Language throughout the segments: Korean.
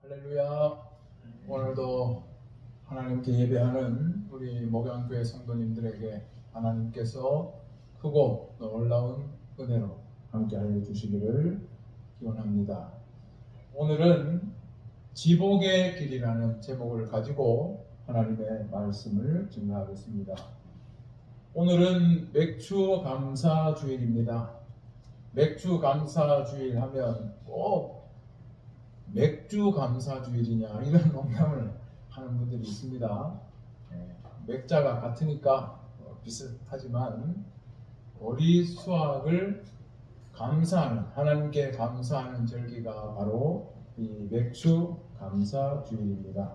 할렐루야. 오늘도 하나님께 예배하는 우리 목양교회 성도님들에게 하나님께서 크고 놀라운 은혜로 함께하여 주시기를 기원합니다. 오늘은 지복의 길이라는 제목을 가지고 하나님의 말씀을 증거하겠습니다. 오늘은 맥주 감사 주일입니다. 맥주 감사 주일 하면 꼭 맥주 감사주일이냐 이런 농담을 하는 분들이 있습니다. 맥자가 같으니까 비슷하지만 보리 수확을 감사하는, 하나님께 감사하는 절기가 바로 이 맥주 감사주일입니다.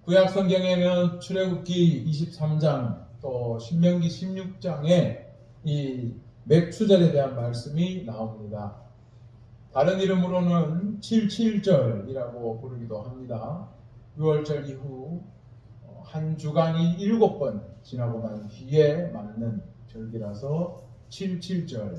구약 성경에는 출애굽기 23장 또 신명기 16장에 이 맥추절에 대한 말씀이 나옵니다. 다른 이름으로는 77절이라고 부르기도 합니다. 6월절 이후 한 주간이 7번 지나고 난 뒤에 맞는 절기라서 77절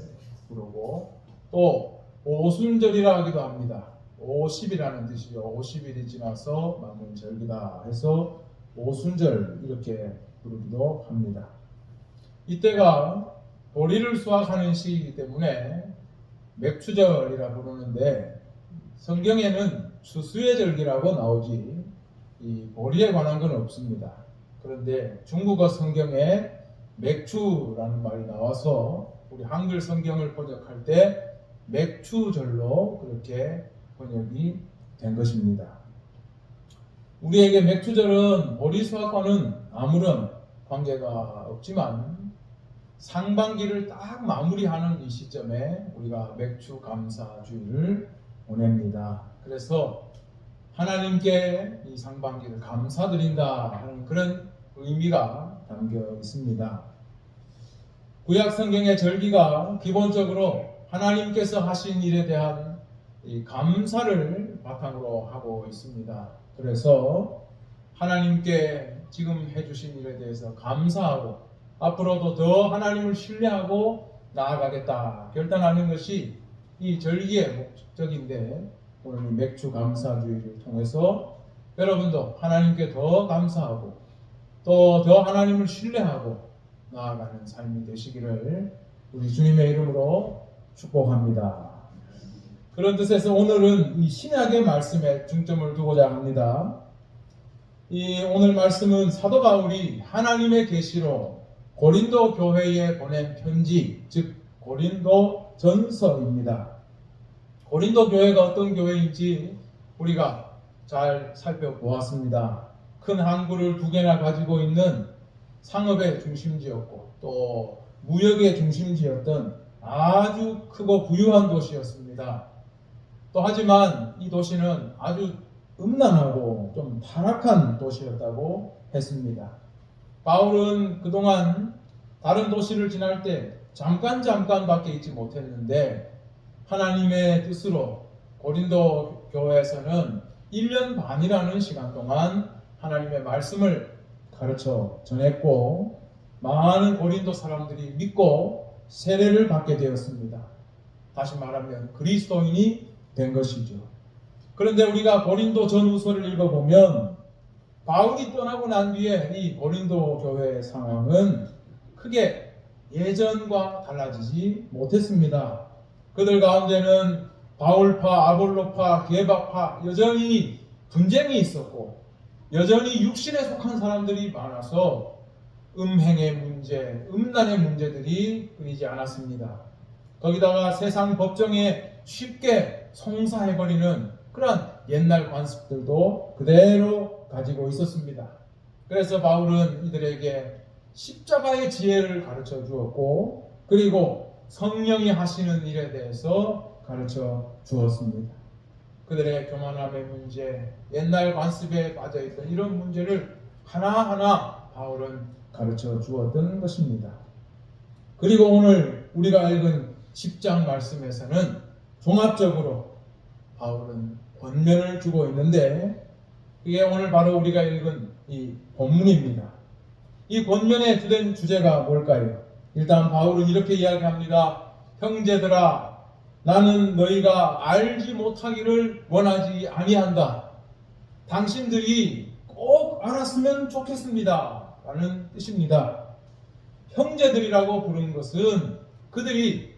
부르고, 또 오순절이라 하기도 합니다. 50이라는 뜻이죠. 50일이 지나서 맞는 절기다 해서 오순절 이렇게 부르기도 합니다. 이때가 보리를 수확하는 시기이기 때문에 맥추절이라 부르는데, 성경에는 추수의 절기라고 나오지 이 보리에 관한 건 없습니다. 그런데 중국어 성경에 맥추라는 말이 나와서 우리 한글 성경을 번역할 때 맥추절로 그렇게 번역이 된 것입니다. 우리에게 맥추절은 보리 수확과는 아무런 관계가 없지만 상반기를 딱 마무리하는 이 시점에 우리가 맥주 감사주일을 보냅니다. 그래서 하나님께 이 상반기를 감사드린다 하는 그런 의미가 담겨 있습니다. 구약 성경의 절기가 기본적으로 하나님께서 하신 일에 대한 이 감사를 바탕으로 하고 있습니다. 그래서 하나님께 지금 해주신 일에 대해서 감사하고 앞으로도 더 하나님을 신뢰하고 나아가겠다 결단하는 것이 이 절기의 목적인데, 오늘 이 맥주 감사주의를 통해서 여러분도 하나님께 더 감사하고 또 더 하나님을 신뢰하고 나아가는 삶이 되시기를 우리 주님의 이름으로 축복합니다. 그런 뜻에서 오늘은 이 신약의 말씀에 중점을 두고자 합니다. 이 오늘 말씀은 사도 바울이 하나님의 계시로 고린도 교회에 보낸 편지, 즉 고린도 전서입니다. 고린도 교회가 어떤 교회인지 우리가 잘 살펴보았습니다. 큰 항구를 2개나 가지고 있는 상업의 중심지였고 또 무역의 중심지였던 아주 크고 부유한 도시였습니다. 또 하지만 이 도시는 아주 음란하고 좀 타락한 도시였다고 했습니다. 바울은 그동안 다른 도시를 지날 때 잠깐밖에 있지 못했는데, 하나님의 뜻으로 고린도 교회에서는 1년 반이라는 시간 동안 하나님의 말씀을 가르쳐 전했고, 많은 고린도 사람들이 믿고 세례를 받게 되었습니다. 다시 말하면 그리스도인이 된 것이죠. 그런데 우리가 고린도 전후서를 읽어보면 바울이 떠나고 난 뒤에 이 고린도 교회의 상황은 크게 예전과 달라지지 못했습니다. 그들 가운데는 바울파, 아볼로파, 게바파 여전히 분쟁이 있었고, 여전히 육신에 속한 사람들이 많아서 음행의 문제, 음란의 문제들이 끊이지 않았습니다. 거기다가 세상 법정에 쉽게 송사해버리는 그런 옛날 관습들도 그대로 가지고 있었습니다. 그래서 바울은 이들에게 십자가의 지혜를 가르쳐 주었고, 그리고 성령이 하시는 일에 대해서 가르쳐 주었습니다. 그들의 교만함의 문제, 옛날 관습에 빠져있던 이런 문제를 하나하나 바울은 가르쳐 주었던 것입니다. 그리고 오늘 우리가 읽은 10장 말씀에서는 종합적으로 바울은 권면을 주고 있는데, 이게 오늘 바로 우리가 읽은 이 본문입니다. 이 권면의 주된 주제가 뭘까요? 일단 바울은 이렇게 이야기합니다. 형제들아, 나는 너희가 알지 못하기를 원하지 아니한다. 당신들이 꼭 알았으면 좋겠습니다. 라는 뜻입니다. 형제들이라고 부르는 것은 그들이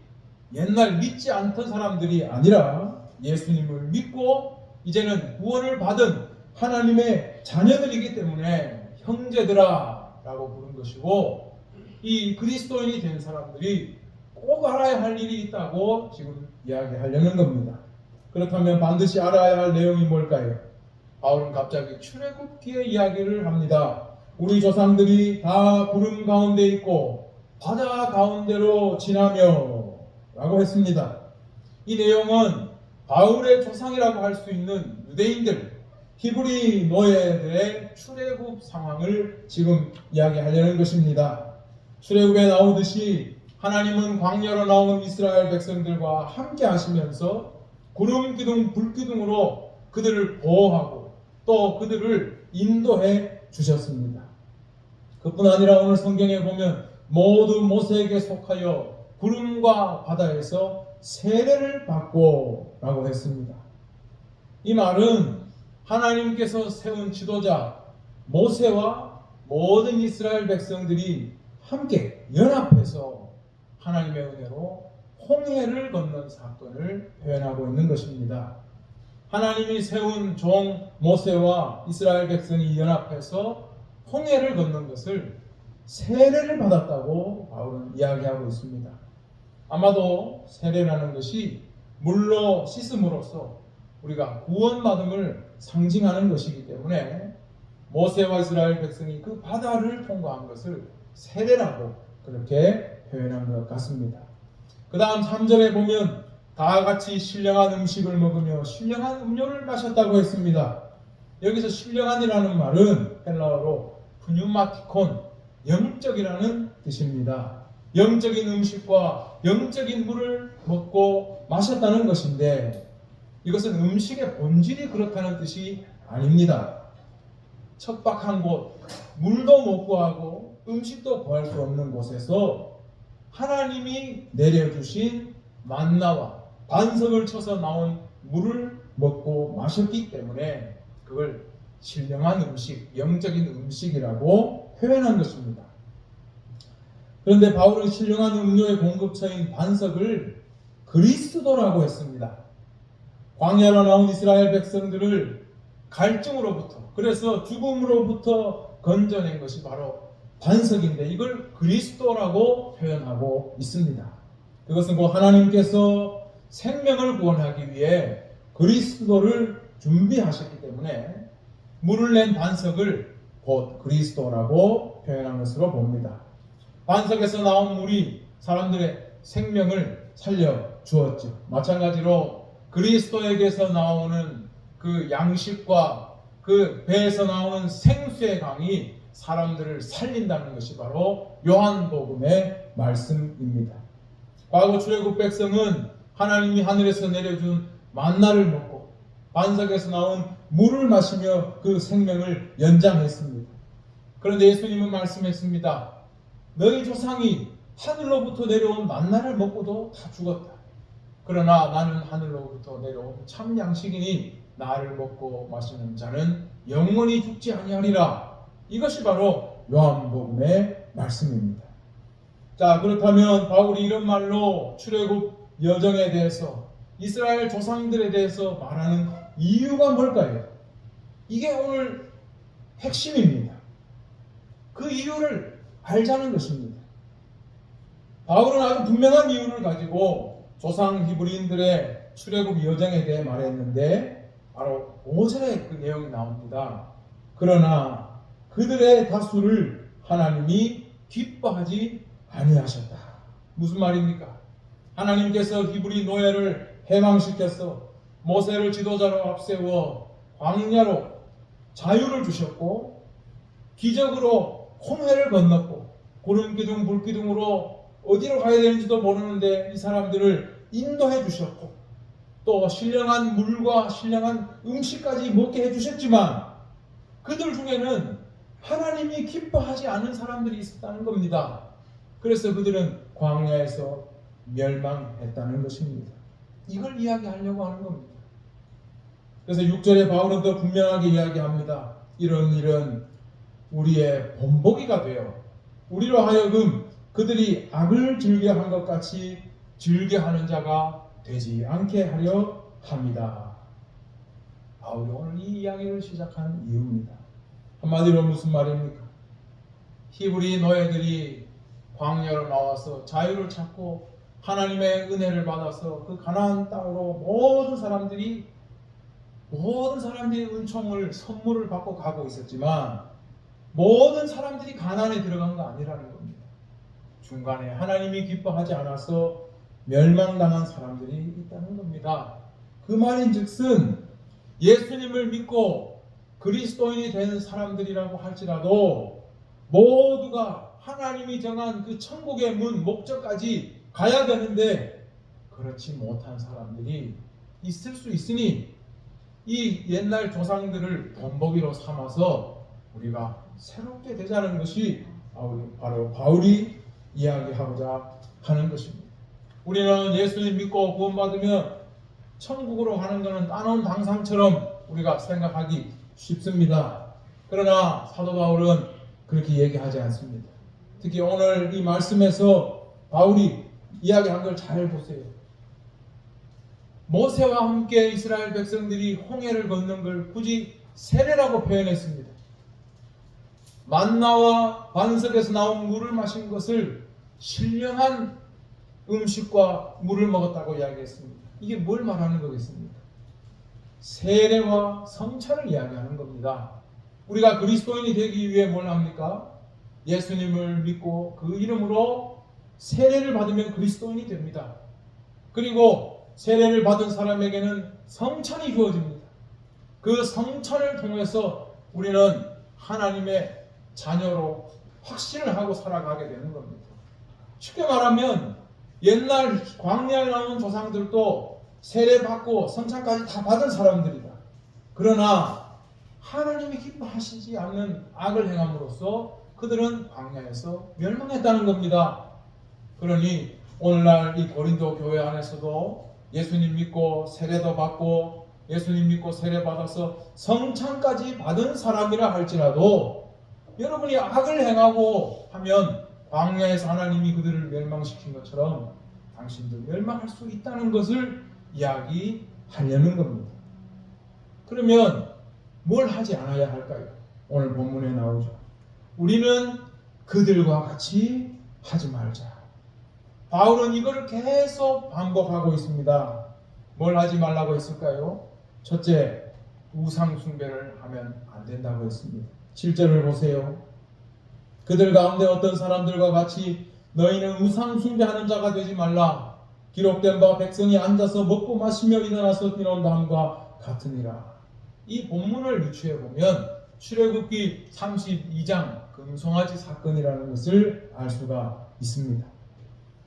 옛날 믿지 않던 사람들이 아니라 예수님을 믿고 이제는 구원을 받은 하나님의 자녀들이기 때문에 형제들아 라고 부른 것이고, 이 그리스도인이 된 사람들이 꼭 알아야 할 일이 있다고 지금 이야기하려는 겁니다. 그렇다면 반드시 알아야 할 내용이 뭘까요? 바울은 갑자기 출애굽기의 이야기를 합니다. 우리 조상들이 다 구름 가운데 있고 바다 가운데로 지나며 라고 했습니다. 이 내용은 바울의 조상이라고 할 수 있는 유대인들, 히브리 노예들의 출애굽 상황을 지금 이야기하려는 것입니다. 출애굽에 나오듯이 하나님은 광야로 나온 이스라엘 백성들과 함께 하시면서 구름 기둥 불 기둥으로 그들을 보호하고 또 그들을 인도해 주셨습니다. 그뿐 아니라 오늘 성경에 보면 모두 모세에게 속하여 구름과 바다에서 세례를 받고 라고 했습니다. 이 말은 하나님께서 세운 지도자 모세와 모든 이스라엘 백성들이 함께 연합해서 하나님의 은혜로 홍해를 건넌 사건을 표현하고 있는 것입니다. 하나님이 세운 종 모세와 이스라엘 백성이 연합해서 홍해를 건넌 것을 세례를 받았다고 바울은 이야기하고 있습니다. 아마도 세례라는 것이 물로 씻음으로써 우리가 구원받음을 상징하는 것이기 때문에 모세와 이스라엘 백성이 그 바다를 통과한 것을 세례라고 그렇게 표현한 것 같습니다. 그 다음 3절에 보면 다 같이 신령한 음식을 먹으며 신령한 음료를 마셨다고 했습니다. 여기서 신령한이라는 말은 헬라어로 푸뉴마티콘, 영적이라는 뜻입니다. 영적인 음식과 영적인 물을 먹고 마셨다는 것인데, 이것은 음식의 본질이 그렇다는 뜻이 아닙니다. 척박한 곳, 물도 못 구하고 음식도 구할 수 없는 곳에서 하나님이 내려주신 만나와 반석을 쳐서 나온 물을 먹고 마셨기 때문에 그걸 신령한 음식, 영적인 음식이라고 표현한 것입니다. 그런데 바울은 신령한 음료의 공급처인 반석을 그리스도라고 했습니다. 광야로 나온 이스라엘 백성들을 갈증으로부터, 그래서 죽음으로부터 건져낸 것이 바로 반석인데 이걸 그리스도라고 표현하고 있습니다. 그것은 곧 하나님께서 생명을 구원하기 위해 그리스도를 준비하셨기 때문에 물을 낸 반석을 곧 그리스도라고 표현한 것으로 봅니다. 반석에서 나온 물이 사람들의 생명을 살려 주었죠. 마찬가지로 그리스도에게서 나오는 그 양식과 그 배에서 나오는 생수의 강이 사람들을 살린다는 것이 바로 요한복음의 말씀입니다. 과거 출애굽 백성은 하나님이 하늘에서 내려준 만나를 먹고 반석에서 나온 물을 마시며 그 생명을 연장했습니다. 그런데 예수님은 말씀했습니다. 너희 조상이 하늘로부터 내려온 만나를 먹고도 다 죽었다. 그러나 나는 하늘로부터 내려온 참 양식이니 나를 먹고 마시는 자는 영원히 죽지 아니하리라. 이것이 바로 요한복음의 말씀입니다. 자, 그렇다면 바울이 이런 말로 출애굽 여정에 대해서 이스라엘 조상들에 대해서 말하는 이유가 뭘까요? 이게 오늘 핵심입니다. 그 이유를 알자는 것입니다. 바울은 아주 분명한 이유를 가지고 조상 히브리인들의 출애굽 여정에 대해 말했는데 바로 5절에 그 내용이 나옵니다. 그러나 그들의 다수를 하나님이 기뻐하지 아니하셨다. 무슨 말입니까? 하나님께서 히브리 노예를 해방시켜서 모세를 지도자로 앞세워 광야로 자유를 주셨고 기적으로 홍해를 건넜고 구름기둥 불기둥으로 어디로 가야 되는지도 모르는데 이 사람들을 인도해 주셨고 또 신령한 물과 신령한 음식까지 먹게 해주셨지만 그들 중에는 하나님이 기뻐하지 않은 사람들이 있었다는 겁니다. 그래서 그들은 광야에서 멸망했다는 것입니다. 이걸 이야기하려고 하는 겁니다. 그래서 6절에 바울은 더 분명하게 이야기합니다. 이런 일은 우리의 본보기가 되어 우리로 하여금 그들이 악을 즐겨한 것 같이 즐겨하는 자가 되지 않게 하려 합니다. 바울이 오늘 이 이야기를 시작한 이유입니다. 한마디로 무슨 말입니까? 히브리 노예들이 광야로 나와서 자유를 찾고 하나님의 은혜를 받아서 그 가나안 땅으로 모든 사람들이 은총을 선물을 받고 가고 있었지만 모든 사람들이 가나안에 들어간 거 아니라는 겁니다. 중간에 하나님이 기뻐하지 않아서 멸망당한 사람들이 있다는 겁니다. 그 말인즉슨 예수님을 믿고 그리스도인이 된 사람들이라고 할지라도 모두가 하나님이 정한 그 천국의 문 목적까지 가야 되는데 그렇지 못한 사람들이 있을 수 있으니 이 옛날 조상들을 본보기로 삼아서 우리가 새롭게 되자는 것이 바로 바울이 이야기하고자 하는 것입니다. 우리는 예수님 믿고 구원받으면 천국으로 가는 것은 따놓은 당상처럼 우리가 생각하기 쉽습니다. 그러나 사도 바울은 그렇게 얘기하지 않습니다. 특히 오늘 이 말씀에서 바울이 이야기한 걸 잘 보세요. 모세와 함께 이스라엘 백성들이 홍해를 건넌 걸 굳이 세례라고 표현했습니다. 만나와 반석에서 나온 물을 마신 것을 신령한 음식과 물을 먹었다고 이야기했습니다. 이게 뭘 말하는 거겠습니까? 세례와 성찬을 이야기하는 겁니다. 우리가 그리스도인이 되기 위해 뭘 합니까? 예수님을 믿고 그 이름으로 세례를 받으면 그리스도인이 됩니다. 그리고 세례를 받은 사람에게는 성찬이 주어집니다. 그 성찬을 통해서 우리는 하나님의 자녀로 확신을 하고 살아가게 되는 겁니다. 쉽게 말하면 옛날 광야에 나온 조상들도 세례받고 성찬까지 다 받은 사람들이다. 그러나 하나님이 기뻐하시지 않는 악을 행함으로써 그들은 광야에서 멸망했다는 겁니다. 그러니 오늘날 이 고린도 교회 안에서도 예수님 믿고 세례도 받고 예수님 믿고 세례 받아서 성찬까지 받은 사람이라 할지라도 여러분이 악을 행하고 하면 광야에서 하나님이 그들을 멸망시킨 것처럼 당신도 멸망할 수 있다는 것을 이야기하려는 겁니다. 그러면 뭘 하지 않아야 할까요? 오늘 본문에 나오죠. 우리는 그들과 같이 하지 말자. 바울은 이거를 계속 반복하고 있습니다. 뭘 하지 말라고 했을까요? 첫째, 우상 숭배를 하면 안 된다고 했습니다. 7절을 보세요. 그들 가운데 어떤 사람들과 같이 너희는 우상 숭배하는 자가 되지 말라. 기록된 바 백성이 앉아서 먹고 마시며 일어나서 뛰놀다함과 같으니라. 이 본문을 유추해 보면 출애굽기 32장 금송아지 사건이라는 것을 알 수가 있습니다.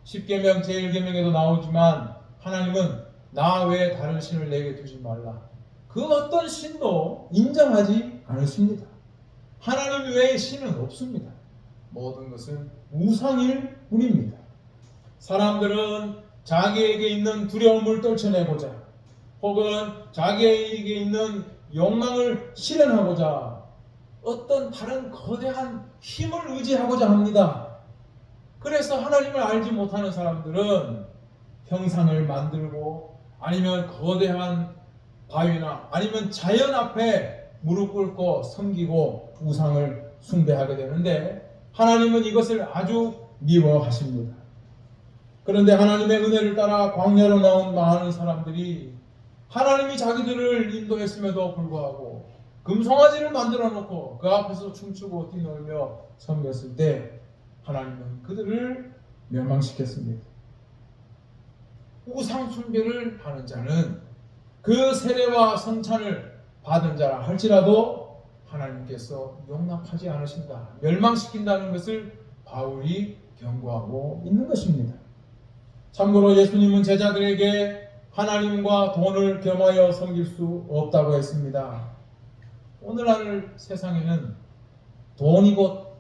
10계명 제1계명에도 나오지만 하나님은 나 외에 다른 신을 내게 두지 말라. 그 어떤 신도 인정하지 않으십니다. 하나님 외에 신은 없습니다. 모든 것은 우상일 뿐입니다. 사람들은 자기에게 있는 두려움을 떨쳐내고자 혹은 자기에게 있는 욕망을 실현하고자 어떤 다른 거대한 힘을 의지하고자 합니다. 그래서 하나님을 알지 못하는 사람들은 형상을 만들고 아니면 거대한 바위나 아니면 자연 앞에 무릎 꿇고 섬기고 우상을 숭배하게 되는데 하나님은 이것을 아주 미워하십니다. 그런데 하나님의 은혜를 따라 광야로 나온 많은 사람들이 하나님이 자기들을 인도했음에도 불구하고 금송아지를 만들어 놓고 그 앞에서 춤추고 뛰놀며 섬겼을 때 하나님은 그들을 멸망시켰습니다. 우상 숭배를 하는 자는 그 세례와 성찬을 받은 자라 할지라도 하나님께서 용납하지 않으신다, 멸망시킨다는 것을 바울이 경고하고 있는 것입니다. 참고로 예수님은 제자들에게 하나님과 돈을 겸하여 섬길 수 없다고 했습니다. 오늘날 세상에는 돈이 곧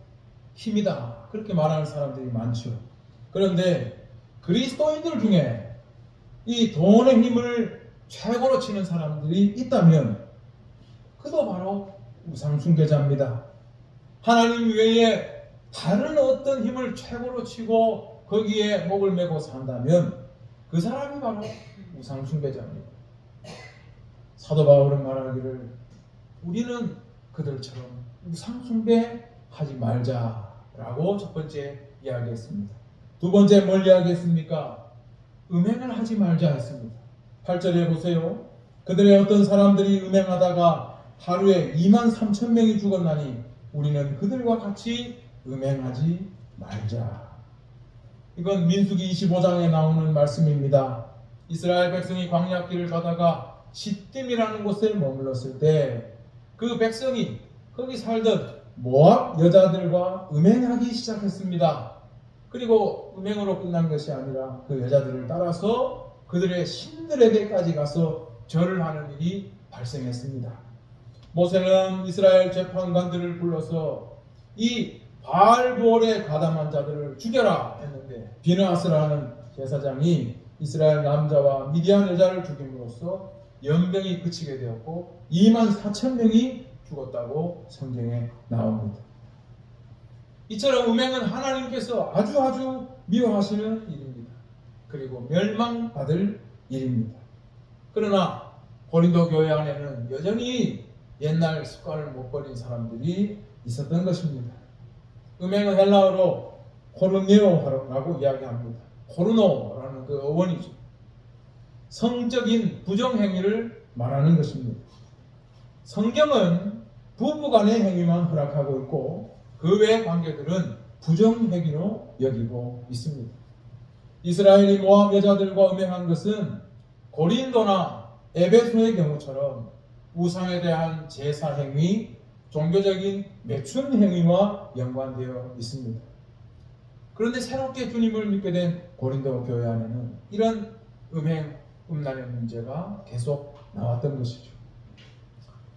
힘이다 그렇게 말하는 사람들이 많죠. 그런데 그리스도인들 중에 이 돈의 힘을 최고로 치는 사람들이 있다면 그도 바로 우상숭배자입니다. 하나님 외에 다른 어떤 힘을 최고로 치고 거기에 목을 메고 산다면 그 사람이 바로 우상숭배자입니다. 사도 바울은 말하기를 우리는 그들처럼 우상숭배하지 말자라고 첫 번째 이야기했습니다. 두 번째 뭘 이야기했습니까? 음행을 하지 말자 했습니다. 8절에 보세요. 그들의 어떤 사람들이 음행하다가 하루에 23,000명이 죽었나니 우리는 그들과 같이 음행하지 말자. 이건 민수기 25장에 나오는 말씀입니다. 이스라엘 백성이 광야길을 가다가 시딤이라는 곳에 머물렀을 때 그 백성이 거기 살던 모압 여자들과 음행하기 시작했습니다. 그리고 음행으로 끝난 것이 아니라 그 여자들을 따라서 그들의 신들에게까지 가서 절을 하는 일이 발생했습니다. 모세는 이스라엘 재판관들을 불러서 이 바알볼에 가담한 자들을 죽여라 했는데 비느하스라는 제사장이 이스라엘 남자와 미디안 여자를 죽임으로써 연병이 그치게 되었고 24,000명이 죽었다고 성경에 나옵니다. 이처럼 음행은 하나님께서 아주 미워하시는 일입니다. 그리고 멸망받을 일입니다. 그러나 고린도 교회 안에는 여전히 옛날 습관을 못 버린 사람들이 있었던 것입니다. 음행은 헬라어로 코르네오라고 이야기합니다. 코르노라는 그 어원이죠. 성적인 부정행위를 말하는 것입니다. 성경은 부부간의 행위만 허락하고 있고 그 외의 관계들은 부정행위로 여기고 있습니다. 이스라엘이 모압 여자들과 음행한 것은 고린도나 에베소의 경우처럼 우상에 대한 제사 행위, 종교적인 매춘 행위와 연관되어 있습니다. 그런데 새롭게 주님을 믿게 된 고린도 교회 안에는 이런 음행, 음란의 문제가 계속 나왔던 것이죠.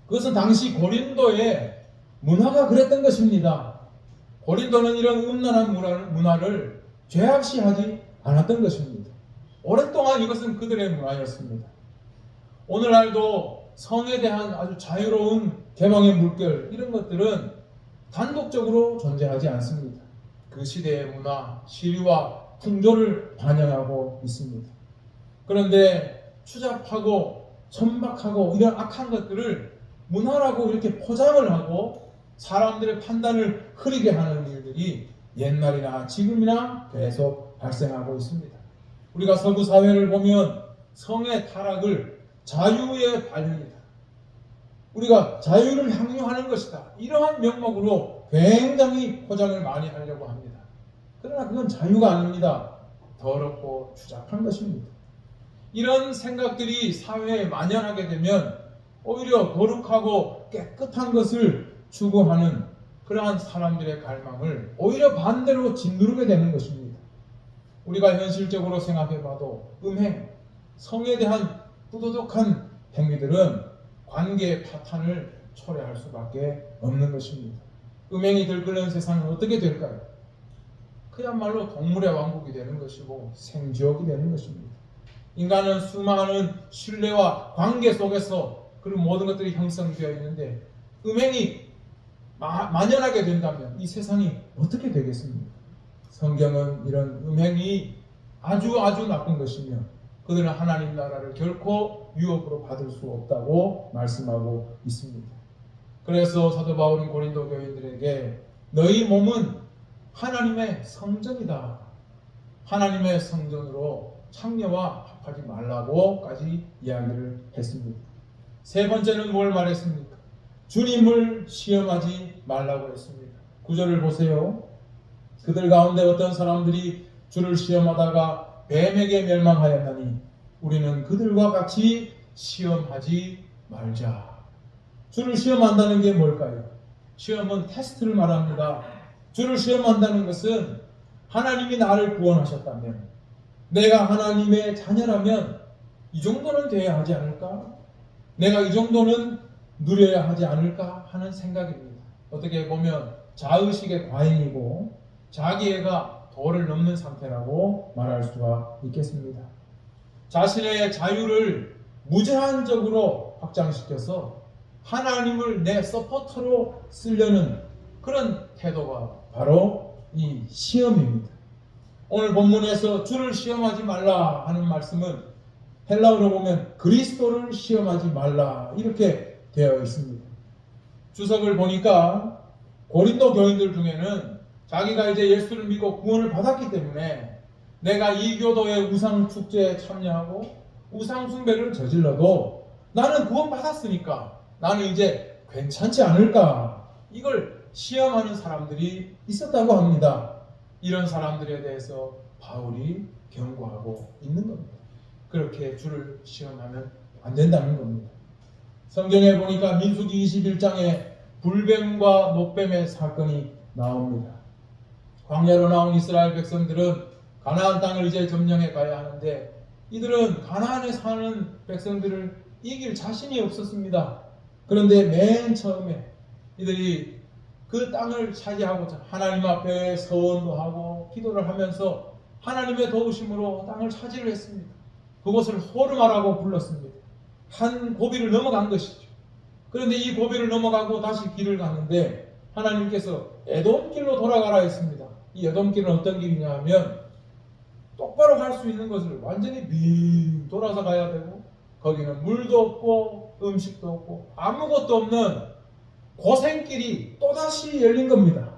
그것은 당시 고린도의 문화가 그랬던 것입니다. 고린도는 이런 음란한 문화를 죄악시하지 않았던 것입니다. 오랫동안 이것은 그들의 문화였습니다. 오늘날도 성에 대한 아주 자유로운 개방의 물결 이런 것들은 단독적으로 존재하지 않습니다. 그 시대의 문화, 시류와 풍조를 반영하고 있습니다. 그런데 추잡하고 천박하고 이런 악한 것들을 문화라고 이렇게 포장을 하고 사람들의 판단을 흐리게 하는 일들이 옛날이나 지금이나 계속 발생하고 있습니다. 우리가 서구 사회를 보면 성의 타락을 자유의 발현이다. 우리가 자유를 향유하는 것이다. 이러한 명목으로 굉장히 포장을 많이 하려고 합니다. 그러나 그건 자유가 아닙니다. 더럽고 추잡한 것입니다. 이런 생각들이 사회에 만연하게 되면 오히려 거룩하고 깨끗한 것을 추구하는 그러한 사람들의 갈망을 오히려 반대로 짓누르게 되는 것입니다. 우리가 현실적으로 생각해봐도 음행, 성에 대한 부도덕한 행위들은 관계의 파탄을 초래할 수밖에 없는 것입니다. 음행이 들끓는 세상은 어떻게 될까요? 그야말로 동물의 왕국이 되는 것이고 생지옥이 되는 것입니다. 인간은 수많은 신뢰와 관계 속에서 그런 모든 것들이 형성되어 있는데 음행이 만연하게 된다면 이 세상이 어떻게 되겠습니까? 성경은 이런 음행이 아주 나쁜 것이며 그들은 하나님 나라를 결코 유업으로 받을 수 없다고 말씀하고 있습니다. 그래서 사도 바울은 고린도 교인들에게 너희 몸은 하나님의 성전이다. 하나님의 성전으로 창녀와 합하지 말라고까지 이야기를 했습니다. 세 번째는 뭘 말했습니까? 주님을 시험하지 말라고 했습니다. 9절을 보세요. 그들 가운데 어떤 사람들이 주를 시험하다가 뱀에게 멸망하였나니 우리는 그들과 같이 시험하지 말자. 주를 시험한다는 게 뭘까요? 시험은 테스트를 말합니다. 주를 시험한다는 것은 하나님이 나를 구원하셨다면 내가 하나님의 자녀라면 이 정도는 돼야 하지 않을까? 내가 이 정도는 누려야 하지 않을까 하는 생각입니다. 어떻게 보면 자의식의 과잉이고 자기애가 도를 넘는 상태라고 말할 수가 있겠습니다. 자신의 자유를 무제한적으로 확장시켜서 하나님을 내 서포터로 쓰려는 그런 태도가 바로 이 시험입니다. 오늘 본문에서 주를 시험하지 말라 하는 말씀은 헬라어로 보면 그리스도를 시험하지 말라 이렇게 되어 있습니다. 주석을 보니까 고린도 교인들 중에는 자기가 이제 예수를 믿고 구원을 받았기 때문에 내가 이 교도의 우상 축제에 참여하고 우상 숭배를 저질러도 나는 구원 받았으니까 나는 이제 괜찮지 않을까, 이걸 시험하는 사람들이 있었다고 합니다. 이런 사람들에 대해서 바울이 경고하고 있는 겁니다. 그렇게 주를 시험하면 안 된다는 겁니다. 성경에 보니까 민수기 21장에 불뱀과 노뱀의 사건이 나옵니다. 광야로 나온 이스라엘 백성들은 가나안 땅을 이제 점령해 가야 하는데 이들은 가나안에 사는 백성들을 이길 자신이 없었습니다. 그런데 맨 처음에 이들이 그 땅을 차지하고자 하나님 앞에 서원도 하고 기도를 하면서 하나님의 도우심으로 땅을 차지를 했습니다. 그곳을 호르마라고 불렀습니다. 한 고비를 넘어간 것이죠. 그런데 이 고비를 넘어가고 다시 길을 가는데 하나님께서 에돔길로 돌아가라 했습니다. 이 에돔길은 어떤 길이냐 하면 똑바로 갈 수 있는 것을 완전히 빙 돌아서 가야 되고 거기는 물도 없고 음식도 없고 아무것도 없는 고생길이 또다시 열린 겁니다.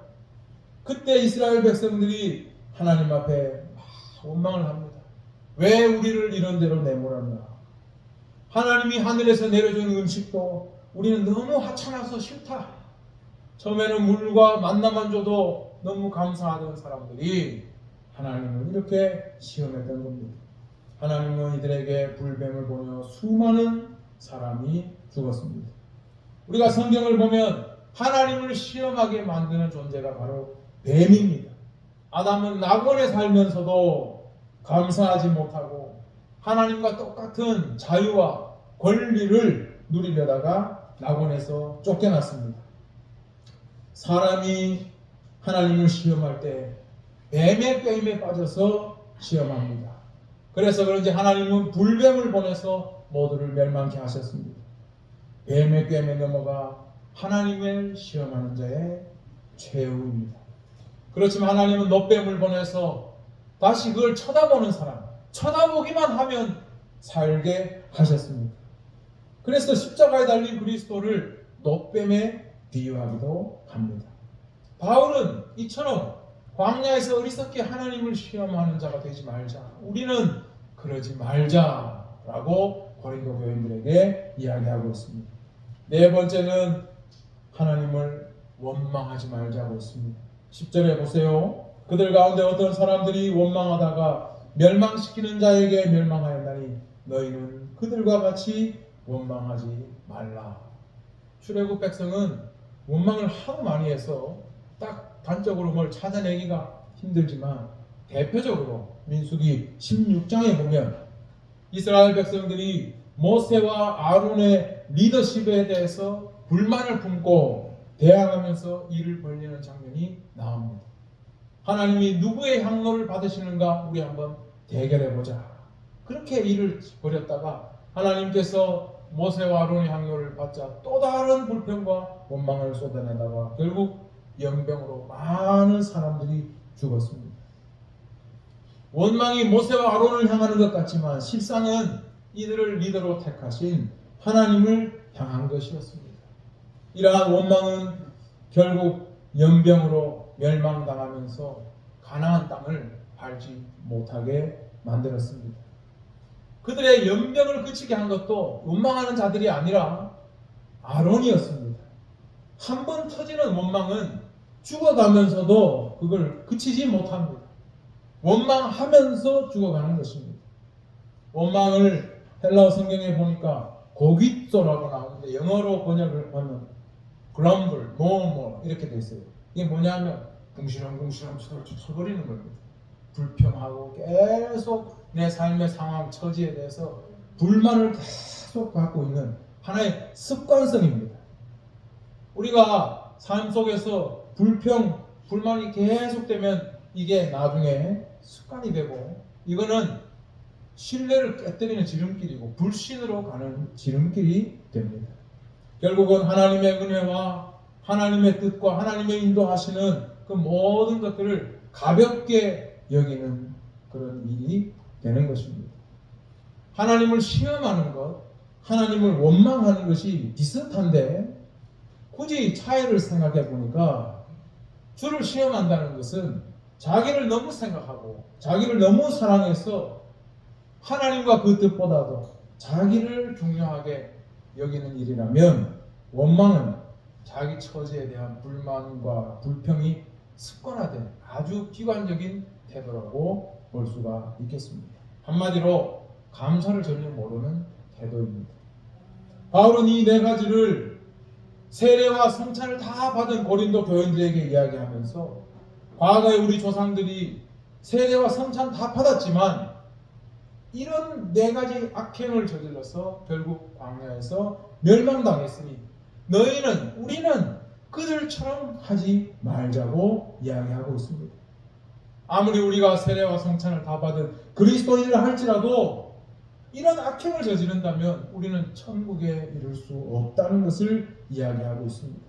그때 이스라엘 백성들이 하나님 앞에 원망을 합니다. 왜 우리를 이런 데로 내몰았나? 하나님이 하늘에서 내려준 음식도 우리는 너무 하찮아서 싫다. 처음에는 물과 만나만 줘도 너무 감사하던 사람들이 하나님을 이렇게 시험했던 겁니다. 하나님은 이들에게 불뱀을 보내 수많은 사람이 죽었습니다. 우리가 성경을 보면 하나님을 시험하게 만드는 존재가 바로 뱀입니다. 아담은 낙원에 살면서도 감사하지 못하고 하나님과 똑같은 자유와 권리를 누리려다가 낙원에서 쫓겨났습니다. 사람이 하나님을 시험할 때 뱀의 꾀임에 빠져서 시험합니다. 그래서 그런지 하나님은 불뱀을 보내서 모두를 멸망케 하셨습니다. 뱀의 꾀임에 넘어가 하나님을 시험하는 자의 최후입니다. 그렇지만 하나님은 노뱀을 보내서 다시 그걸 쳐다보는 사람, 쳐다보기만 하면 살게 하셨습니다. 그래서 십자가에 달린 그리스도를 노뱀에 비유하기도 합니다. 바울은 이처럼 광야에서 어리석게 하나님을 시험하는 자가 되지 말자, 우리는 그러지 말자라고 고린도 교인들에게 이야기하고 있습니다. 네 번째는 하나님을 원망하지 말자고 했습니다. 10절에 보세요. 그들 가운데 어떤 사람들이 원망하다가 멸망시키는 자에게 멸망하였나니 너희는 그들과 같이 원망하지 말라. 출애굽 백성은 원망을 하도 많이 해서 딱 단적으로 뭘 찾아내기가 힘들지만 대표적으로 민수기 16장에 보면 이스라엘 백성들이 모세와 아론의 리더십에 대해서 불만을 품고 대항하면서 일을 벌리는 장면이 나옵니다. 하나님이 누구의 향로를 받으시는가 우리 한번 대결해보자. 그렇게 일을 벌였다가 하나님께서 모세와 아론의 향로를 받자 또 다른 불평과 원망을 쏟아내다가 결국 연병으로 많은 사람들이 죽었습니다. 원망이 모세와 아론을 향하는 것 같지만 실상은 이들을 리더로 택하신 하나님을 향한 것이었습니다. 이러한 원망은 결국 연병으로 멸망당하면서 가나안 땅을 밟지 못하게 만들었습니다. 그들의 연병을 그치게 한 것도 원망하는 자들이 아니라 아론이었습니다. 한 번 터지는 원망은 죽어가면서도 그걸 그치지 못합니다. 원망하면서 죽어가는 것입니다. 원망을 헬라어 성경에 보니까 고깃소라고 나오는데 영어로 번역을 하면 grumble, murmur 이렇게 돼 있어요. 이게 뭐냐면 궁시렁궁시렁 쳐버리는 겁니다. 불평하고 계속 내 삶의 상황, 처지에 대해서 불만을 계속 갖고 있는 하나의 습관성입니다. 우리가 삶 속에서 불평, 불만이 계속되면 이게 나중에 습관이 되고 이거는 신뢰를 깨뜨리는 지름길이고 불신으로 가는 지름길이 됩니다. 결국은 하나님의 은혜와 하나님의 뜻과 하나님의 인도하시는 그 모든 것들을 가볍게 여기는 그런 일이 되는 것입니다. 하나님을 시험하는 것, 하나님을 원망하는 것이 비슷한데 굳이 차이를 생각해 보니까 주를 시험한다는 것은 자기를 너무 생각하고 자기를 너무 사랑해서 하나님과 그 뜻보다도 자기를 중요하게 여기는 일이라면, 원망은 자기 처지에 대한 불만과 불평이 습관화된 아주 비관적인 태도라고 볼 수가 있겠습니다. 한마디로 감사를 전혀 모르는 태도입니다. 바울은 이 네 가지를 세례와 성찬을 다 받은 고린도 교인들에게 이야기하면서 과거에 우리 조상들이 세례와 성찬 다 받았지만 이런 네 가지 악행을 저질러서 결국 광야에서 멸망당했으니 우리는 그들처럼 하지 말자고 이야기하고 있습니다. 아무리 우리가 세례와 성찬을 다 받은 그리스도인이라 할지라도 이런 악행을 저지른다면 우리는 천국에 이를 수 없다는 것을 이야기하고 있습니다.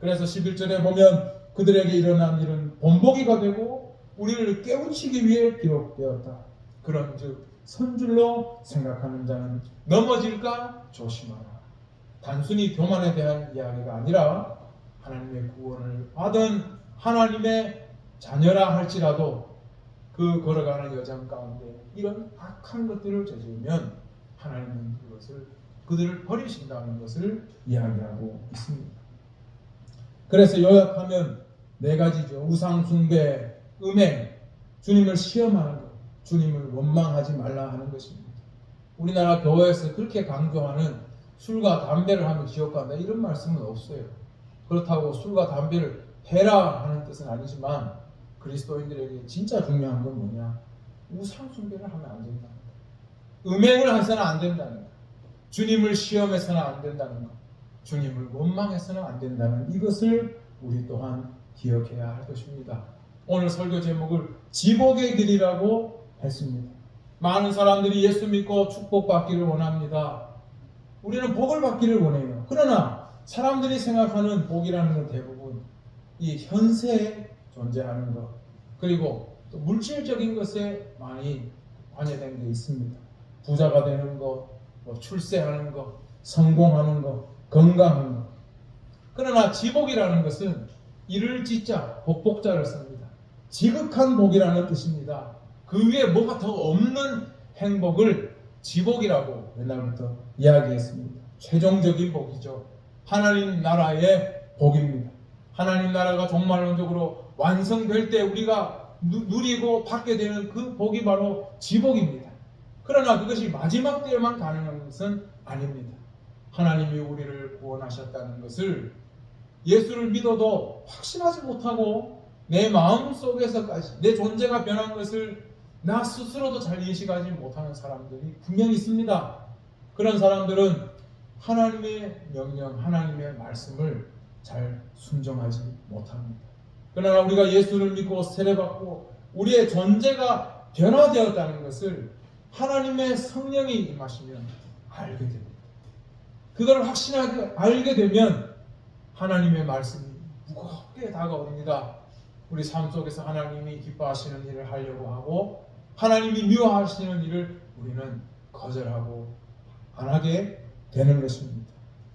그래서 11절에 보면 그들에게 일어난 일은 본보기가 되고 우리를 깨우치기 위해 기록되었다. 그런즉 선줄로 생각하는 자는 넘어질까 조심하라. 단순히 교만에 대한 이야기가 아니라 하나님의 구원을 받은 하나님의 자녀라 할지라도 그 걸어가는 여정 가운데 이런 악한 것들을 저지르면 하나님은 그들을 버리신다는 것을 이야기하고 있습니다. 그래서 요약하면 네 가지죠. 우상 숭배, 음행, 주님을 시험하는 것, 주님을 원망하지 말라 하는 것입니다. 우리나라 교회에서 그렇게 강조하는 술과 담배를 하면 지옥 간다 이런 말씀은 없어요. 그렇다고 술과 담배를 해라 하는 뜻은 아니지만 그리스도인들에게 진짜 중요한 건 뭐냐? 우상 숭배를 하면 안 된다는 것, 음행을 해서는 안 된다는 것, 주님을 시험해서는 안 된다는 것, 주님을 원망해서는 안 된다는 이것을 우리 또한 기억해야 할 것입니다. 오늘 설교 제목을 지복의 길이라고 했습니다. 많은 사람들이 예수 믿고 축복받기를 원합니다. 우리는 복을 받기를 원해요. 그러나 사람들이 생각하는 복이라는 건 대부분 이 현세에 존재하는 것, 그리고 또 물질적인 것에 많이 관여된 게 있습니다. 부자가 되는 것, 출세하는 것, 성공하는 것, 건강한 것. 그러나 지복이라는 것은 이를 지자 복복자를 씁니다. 지극한 복이라는 뜻입니다. 그 위에 뭐가 더 없는 행복을 지복이라고 옛날부터 이야기했습니다. 최종적인 복이죠. 하나님 나라의 복입니다. 하나님 나라가 종말론적으로 완성될 때 우리가 누리고 받게 되는 그 복이 바로 지복입니다. 그러나 그것이 마지막 때에만 가능한 것은 아닙니다. 하나님이 우리를 구원하셨다는 것을 예수를 믿어도 확신하지 못하고 내 마음속에서까지 내 존재가 변한 것을 나 스스로도 잘 인식하지 못하는 사람들이 분명히 있습니다. 그런 사람들은 하나님의 명령, 하나님의 말씀을 잘 순종하지 못합니다. 그러나 우리가 예수를 믿고 세례받고 우리의 존재가 변화되었다는 것을 하나님의 성령이 임하시면 알게 됩니다. 그걸 확신하게 알게 되면 하나님의 말씀이 무겁게 다가옵니다. 우리 삶 속에서 하나님이 기뻐하시는 일을 하려고 하고 하나님이 미워하시는 일을 우리는 거절하고 안 하게 되는 것입니다.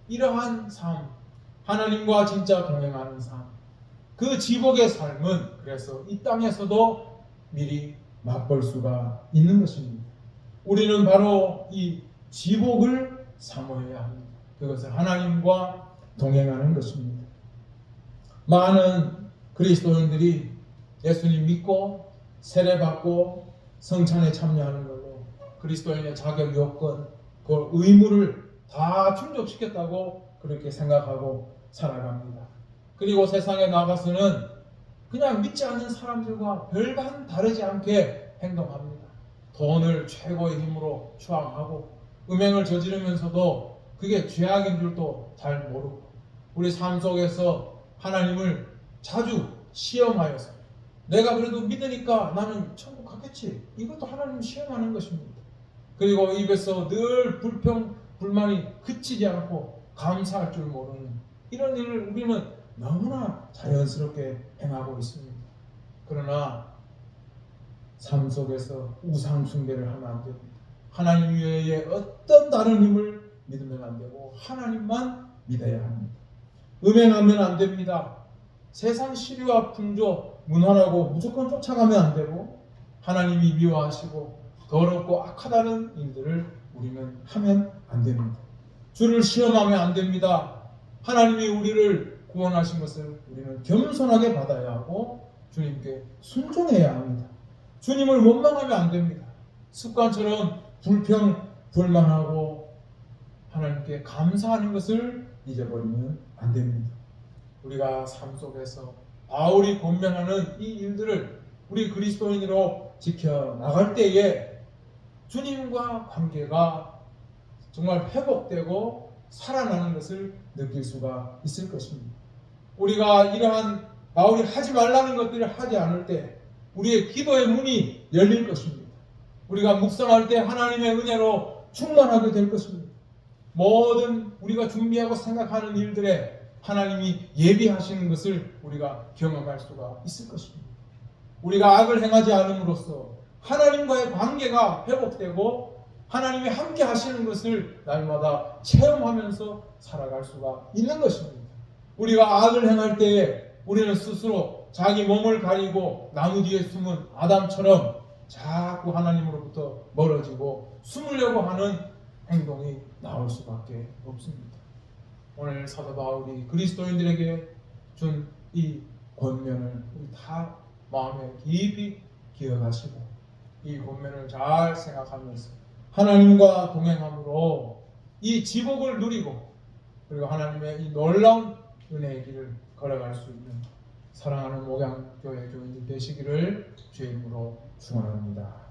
이러한 삶, 하나님과 진짜 동행하는 삶, 그 지복의 삶은 그래서 이 땅에서도 미리 맛볼 수가 있는 것입니다. 우리는 바로 이 지복을 사모해야 합니다. 그것은 하나님과 동행하는 것입니다. 많은 그리스도인들이 예수님 믿고 세례받고 성찬에 참여하는 걸로 그리스도인의 자격 요건, 그 의무를 다 충족시켰다고 그렇게 생각하고 살아갑니다. 그리고 세상에 나가서는 그냥 믿지 않는 사람들과 별반 다르지 않게 행동합니다. 돈을 최고의 힘으로 추앙하고 음행을 저지르면서도 그게 죄악인 줄도 잘 모르고 우리 삶 속에서 하나님을 자주 시험하여서 내가 그래도 믿으니까 나는 천국 가겠지. 이것도 하나님 시험하는 것입니다. 그리고 입에서 늘 불평, 불만이 그치지 않고 감사할 줄 모르는 이런 일을 우리는 너무나 자연스럽게 행하고 있습니다. 그러나 삶 속에서 우상 숭배를 하면 안 됩니다. 하나님 외에 어떤 다른 힘을 믿으면 안 되고 하나님만 믿어야 합니다. 음행하면 안 됩니다. 세상 시류와 풍조, 문화라고 무조건 쫓아가면 안 되고 하나님이 미워하시고 더럽고 악하다는 일들을 우리는 하면 안 됩니다. 주를 시험하면 안 됩니다. 하나님이 우리를 구원하신 것을 우리는 겸손하게 받아야 하고 주님께 순종해야 합니다. 주님을 원망하면 안 됩니다. 습관처럼 불평, 불만하고 하나님께 감사하는 것을 잊어버리면 안 됩니다. 우리가 삶 속에서 바울이 권면하는 이 일들을 우리 그리스도인으로 지켜나갈 때에 주님과 관계가 정말 회복되고 살아나는 것을 느낄 수가 있을 것입니다. 우리가 이러한 바울이 하지 말라는 것들을 하지 않을 때 우리의 기도의 문이 열릴 것입니다. 우리가 묵상할 때 하나님의 은혜로 충만하게 될 것입니다. 모든 우리가 준비하고 생각하는 일들에 하나님이 예비하시는 것을 우리가 경험할 수가 있을 것입니다. 우리가 악을 행하지 않음으로써 하나님과의 관계가 회복되고 하나님이 함께 하시는 것을 날마다 체험하면서 살아갈 수가 있는 것입니다. 우리가 악을 행할 때에 우리는 스스로 자기 몸을 가리고 나무 뒤에 숨은 아담처럼 자꾸 하나님으로부터 멀어지고 숨으려고 하는 행동이 나올 수밖에 없습니다. 오늘 사도 바울이 그리스도인들에게 준 이 권면을 우리 다 마음에 깊이 기억하시고 이 권면을 잘 생각하면서 하나님과 동행함으로 이 지복을 누리고 그리고 하나님의 이 놀라운 은혜의 길을 걸어갈 수 있는 사랑하는 목양교회 교인들 되시기를 주의 이름으로 축원합니다.